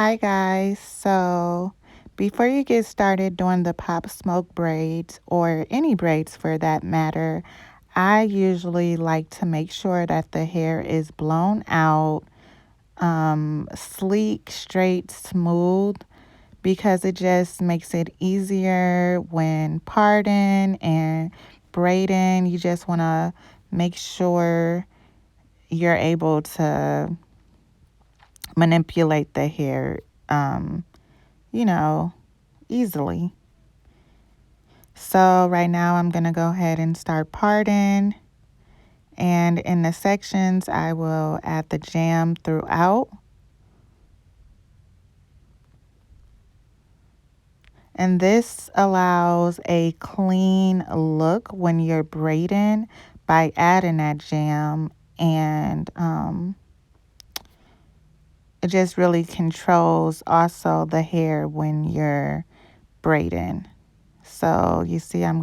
Hi guys. So before you get started doing the pop smoke braids or any braids for that matter, I usually like to make sure that the hair is blown out, sleek, straight, smooth, because it just makes it easier when parting and braiding. You just want to make sure you're able to manipulate the hair, um, you know, easily. So right now I'm going to go ahead and start parting. And in the sections, I will add the jam throughout. And this allows a clean look when you're braiding by adding that jam. And it just really controls also the hair when you're braiding. So you see, I'm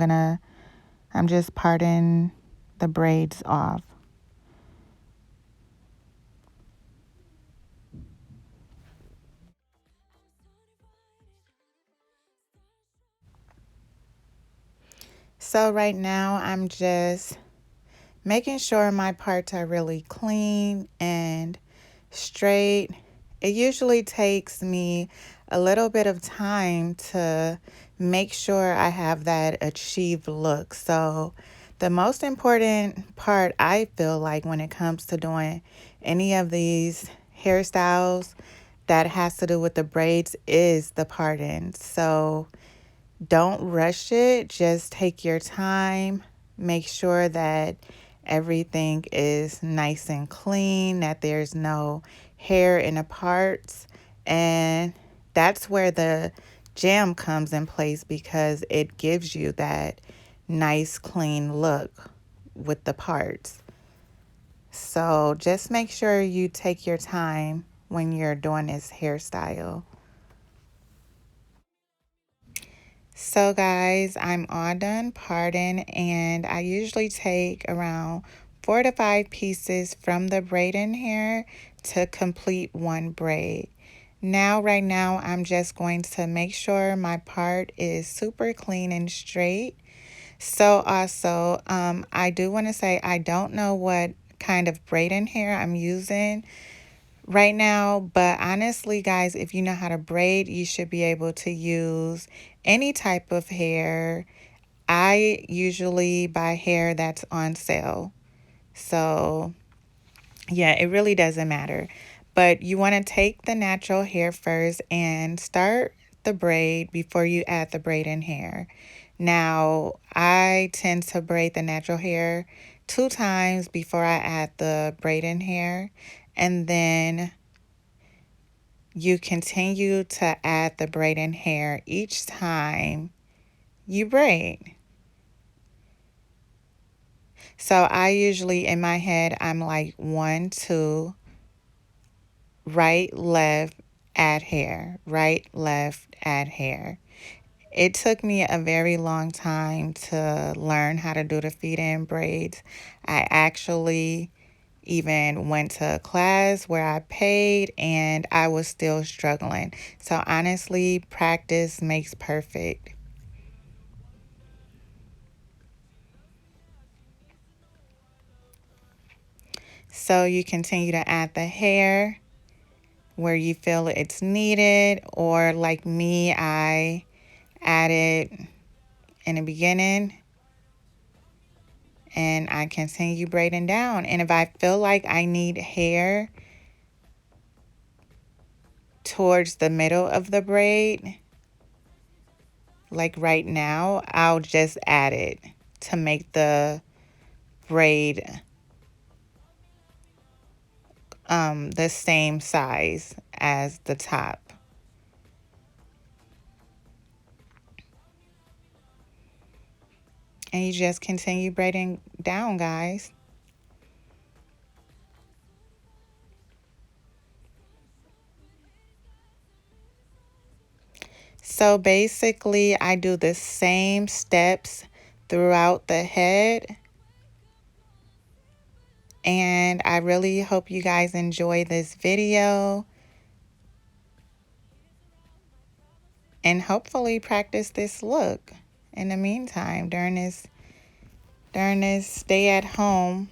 just parting the braids off. So right now I'm just making sure my parts are really clean and straight. It usually takes me a little bit of time to make sure I have that achieved look. So the most important part I feel like when it comes to doing any of these hairstyles that has to do with the braids is the parting. So don't rush it. Just take your time. Make sure that everything is nice and clean, that there's no hair in the parts. And that's where the jam comes in place because it gives you that nice, clean look with the parts. So just make sure you take your time when you're doing this hairstyle. So guys, I'm all done parting and I usually take around 4 to 5 pieces from the braiding hair to complete one braid. Now, right now, I'm just going to make sure my part is super clean and straight. So also, I do want to say I don't know what kind of braiding hair I'm using right now, but honestly guys, if you know how to braid, you should be able to use any type of hair. I usually buy hair that's on sale, so yeah, it really doesn't matter. But you want to take the natural hair first and start the braid before you add the braiding hair. Now I tend to braid the natural hair 2 times before I add the braiding hair, and then you continue to add the braiding hair each time you braid. So I usually, in my head, I'm like 1, 2, right, left, add hair, right, left, add hair. It took me a very long time to learn how to do the feed-in braids. I actually even went to a class where I paid and I was still struggling. So honestly, practice makes perfect. So you continue to add the hair where you feel it's needed, or like me, I added in the beginning and I continue braiding down. And if I feel like I need hair towards the middle of the braid, like right now, I'll just add it to make the braid the same size as the top. And you just continue braiding down, guys. So basically, I do the same steps throughout the head. And I really hope you guys enjoy this video. and hopefully practice this look in the meantime during this stay at home.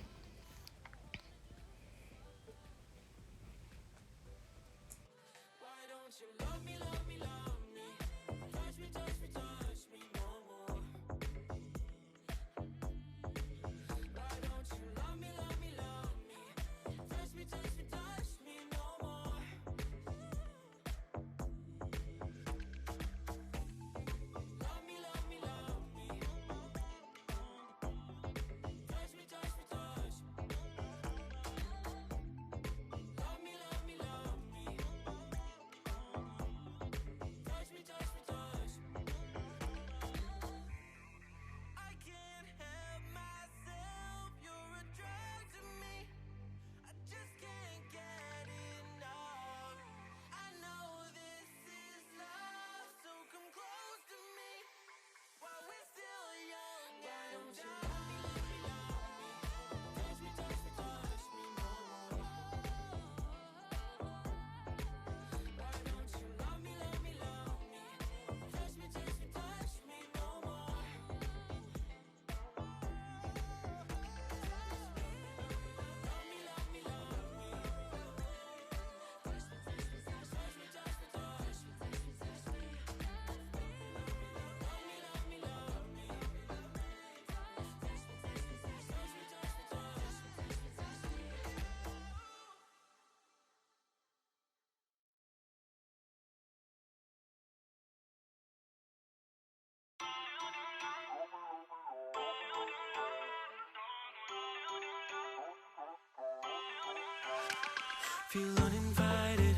Feel uninvited.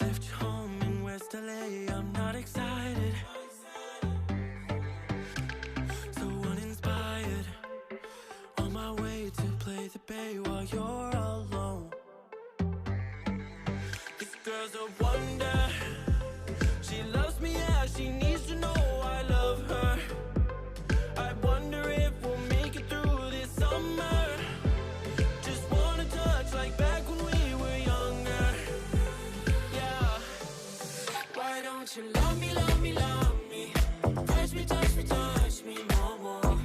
Left home in West LA. I'm not excited. So uninspired. On my way to play the bay while you're alone. This girl's a wonder. She loves me, yeah. She needs to know I love her. I wonder if we'll make it through this summer. Just wanna touch like back when we were younger. Yeah. Why don't you love me, love me, love me? Touch me, touch me, touch me no more.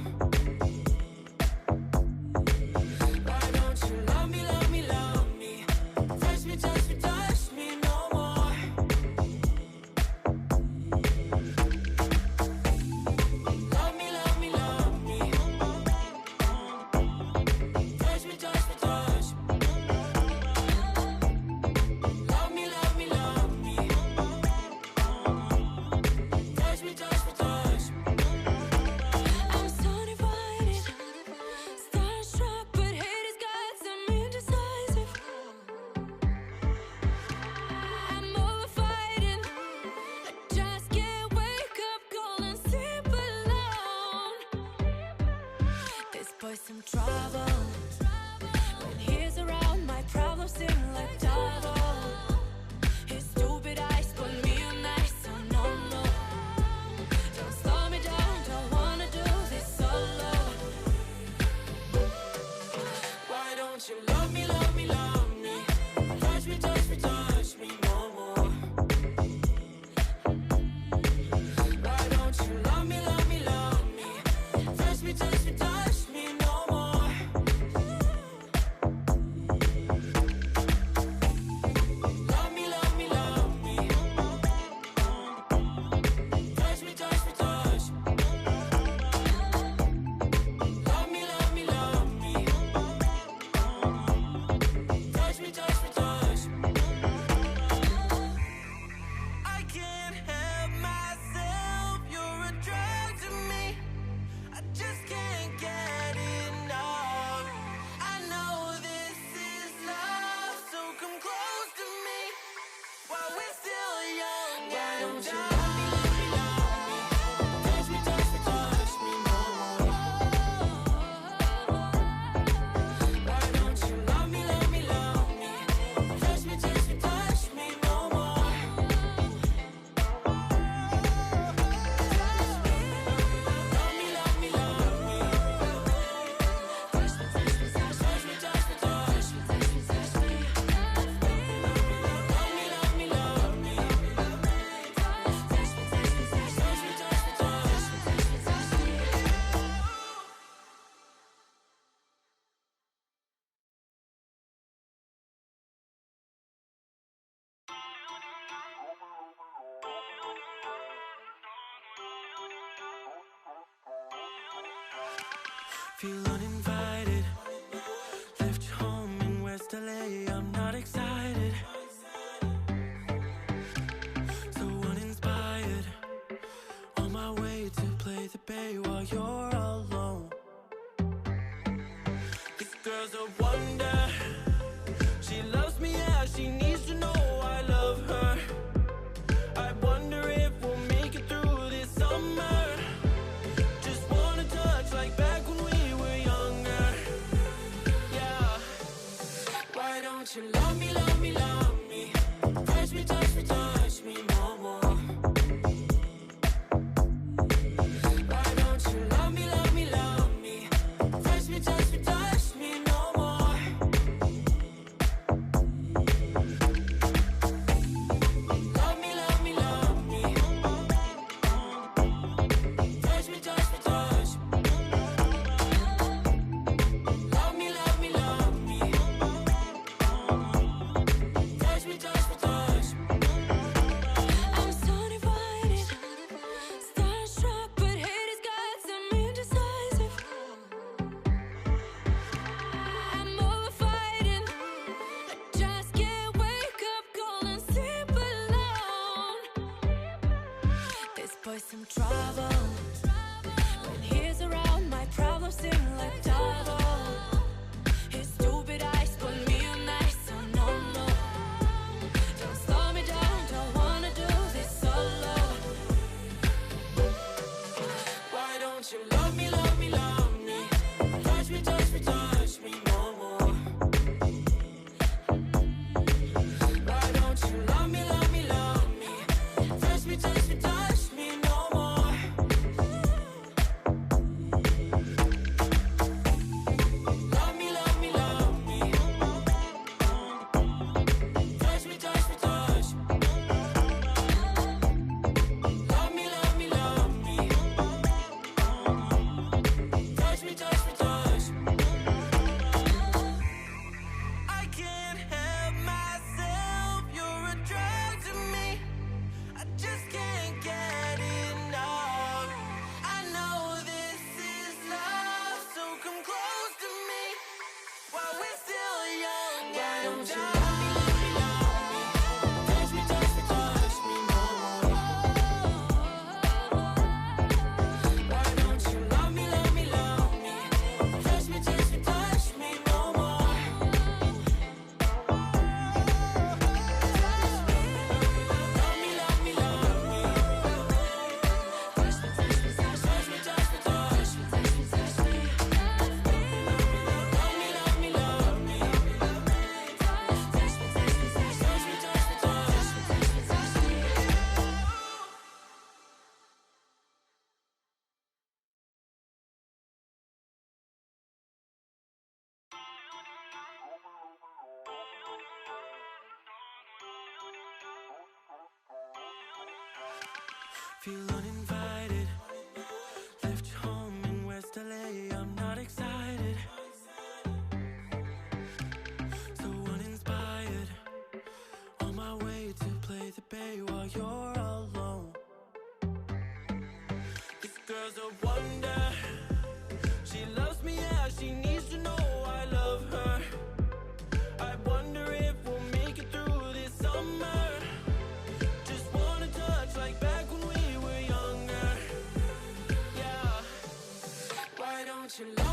Why don't you love me, love me, love me? Touch me, touch me, touch me no more. Love me, love me, love me. Touch me, touch me, touch me. Love me, love me, love me. Touch me, touch me, touch me. I'm so divided, starstruck, but hate has got some indecisive. I'm over fighting. I just can't wake up cold and sleep alone. This boy's some trouble. When he's around, my problems seem like double. His stupid eyes put me on ice, so no, no. Don't slow me down, don't wanna do this solo. Why don't you love me, love me, love me? Touch me, touch me, touch me no more. Why don't you love me, love me, love me? Touch me, touch me, touch me no more. Love me, love me, love me. Touch me, touch me, touch me. Love me, love me, love me. Touch me, touch me, touch me. I can't help myself, you're a drug to me. I just can't get enough. I know this is love, so come close to me while we're still young. Why don't you love me, love me, love me? Touch me, touch me, touch me no more. Why don't you love me, love me, love me? Touch me, touch me, touch me no more. Love me, love me, love me. Touch me, touch me, touch me, touch me, touch me, touch me, touch me. Love me, love me, love me. Touch me, touch me, touch me. Feel uninvited. Left home in West LA, I'm not excited. So uninspired. On my way to play the bay while you're alone. This girl's a wonder. She loves me, yeah, she needs to know I love her. I wonder if we'll make it through this summer. Just wanna touch like back when we were younger. Yeah. Why don't you love me, love me, love me? Touch me, touch me, touch me no more. Why don't you love me, love me, love me? Touch me, touch me, touch me no more. Love me, love me, love me. Touch me, touch me, touch me. Love me, love me, love me. Touch me, touch me, touch me. I'm so divided, starstruck, but hate has got some indecisive. I'm over fighting. I just can't wake up cold and sleep alone. This boy's some trouble. When he's around, my problems seem like double. His stupid eyes put me on ice, so no, no. Don't slow me down, don't wanna do this solo. Why don't you love me, love me, love me? Touch me, touch me, touch me no more. Why don't you love me, love me, love me? Touch me, touch me, touch me no more. Love me, love me, love me. Touch me, touch me, touch me. Love me, love me, love me. Touch me, touch me, touch me. I can't help myself, you're a drug to me. I just can't get enough. I know this is love, so come close to me while we're still young. Why don't you love me, love me, love me? Touch me, touch me, touch me no more. Why don't you love me, love me, love me? Touch me, touch me, touch me no more. Love me, love me, love me. Touch me, touch me, touch me, touch me, touch me, touch me, touch me. Love me, love me, love me. Touch me, touch me, touch me, touch me, touch me, touch me, touch me. Feel uninvited. Left home in West LA, I'm not excited. So uninspired. On my way to play the bay while you're alone. This girl's a wonder. She loves me, yeah, she needs to know I love her. I wonder if we'll make it through this summer. Just wanna touch like back when we were younger. Yeah. Why don't you love